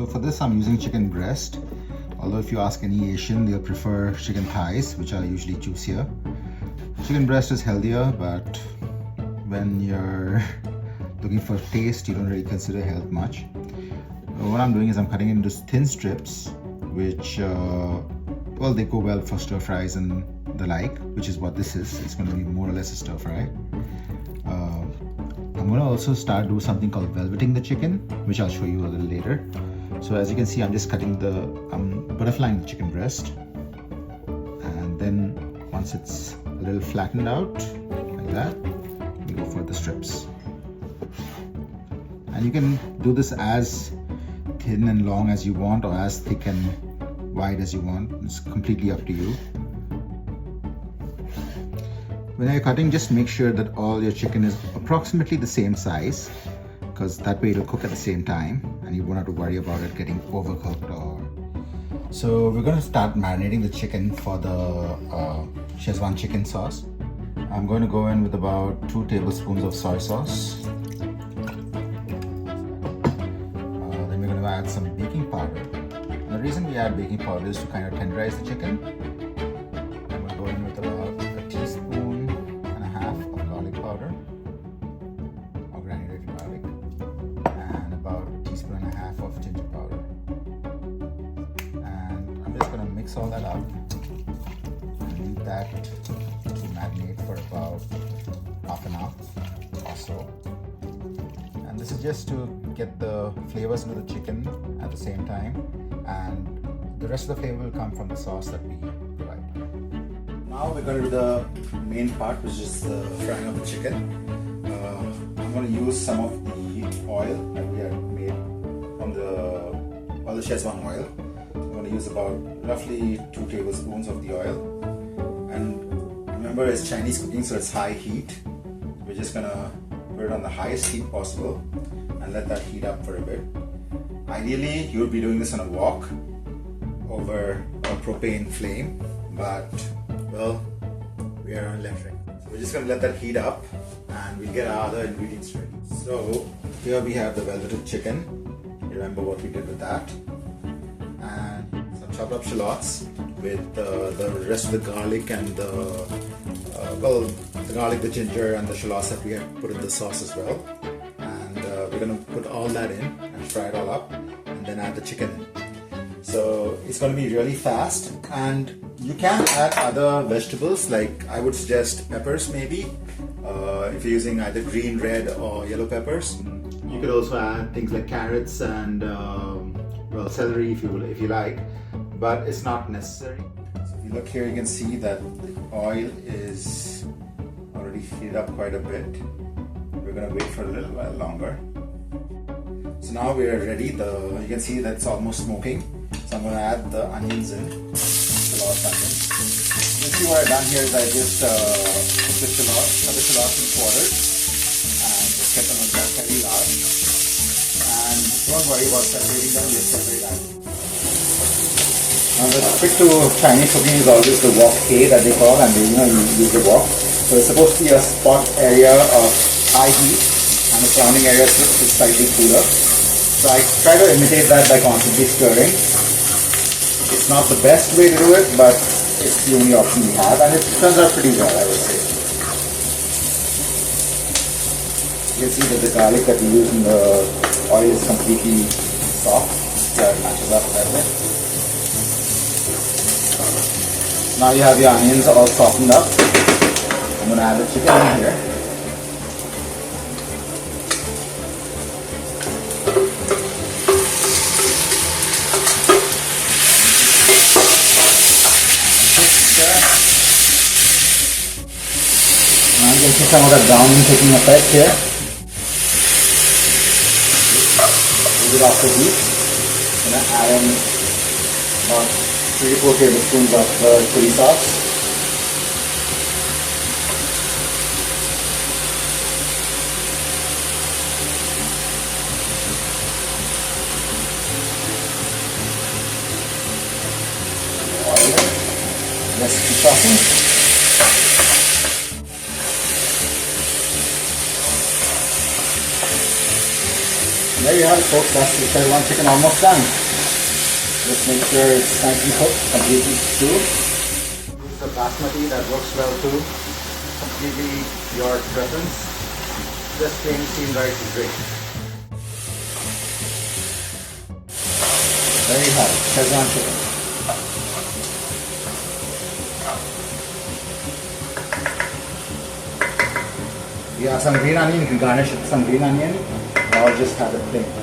So for this I'm using chicken breast, although if you ask any Asian they'll prefer chicken thighs, which are usually juicier. Chicken breast is healthier, but when you're looking for taste you don't really consider health much. What I'm doing is I'm cutting it into thin strips, which well, they go well for stir fries and the like, which is what this is. It's going to be more or less a stir fry. I'm going to also start doing something called velveting the chicken, which I'll show you a little later. So as you can see, I'm just cutting I'm butterflying the chicken breast, and then once it's a little flattened out like that, we go for the strips. And you can do this as thin and long as you want, or as thick and wide as you want. It's completely up to you. When you're cutting, just make sure that all your chicken is approximately the same size, because that way it'll cook at the same time and you won't have to worry about it getting overcooked. So we're going to start marinating the chicken for the Sichuan chicken sauce. I'm going to go in with about 2 tablespoons of soy sauce. Then we're going to add some baking powder. The reason we add baking powder is to kind of tenderize the chicken. I'm going to go in with about a teaspoon and a half of garlic powder, or granulated garlic, and about a teaspoon and a half of ginger powder. And I'm just going to mix all that up and leave that to marinate for about half an hour or so. And this is just to get the flavors into the chicken at the same time, and the rest of the flavor will come from the sauce that we provide. Now we're going to do the main part, which is the frying of the chicken. I'm going to use some of the oil that we have made from the Sichuan oil. I'm going to use about roughly 2 tablespoons of the oil. And remember, it's Chinese cooking, so it's high heat. We're just going to put it on the highest heat possible and let that heat up for a bit. Ideally, you would be doing this on a wok over a propane flame, but well, we are on electric. So we're just going to let that heat up and we'll get our other ingredients ready. So here we have the velveted chicken. Remember what we did with that. And some chopped up shallots with the rest of the garlic and the garlic, the ginger and the shallots that we have put in the sauce as well. And we're going to put all that in and fry it all up and then add the chicken in. So it's going to be really fast, and you can add other vegetables, like I would suggest peppers maybe, if you're using either green, red or yellow peppers. You could also add things like carrots and well, celery if you like, but it's not necessary. So if you look here, you can see that the oil is already heated up quite a bit. We're going to wait for a little while longer. So now we are ready. You can see that it's almost smoking. So I'm going to add the onions in, the last onions. You can see what I've done here is I just cut the shallots in quarters and just kept them very large. And don't worry about separating them, just separate that. Now the trick to Chinese cooking is always the wok K that they call, and you use the wok. So it's supposed to be a spot area of high heat and the surrounding area is slightly cooler. So I try to imitate that by constantly stirring. It's not the best way to do it, but it's the only option we have, and it turns out pretty well, I would say. You can see that the garlic that we use in the oil is completely soft. So it matches up that way. Now you have your onions all softened up. I'm going to add the chicken in here. Now you can see some of that browning taking effect here. Hold it off the heat. I'm going to add in about 3 to 4 tablespoons of chili sauce. Let's keep saucing. There you have it, folks. That's the Sichuan chicken almost done. Just make sure it's nicely cooked, completely too. Use the basmati, that works well too. Completely your preference. Just plain steamed rice is great. There you have it, Sichuan chicken. Yeah, some green onion, you can garnish it with some green onion, or just have it plain.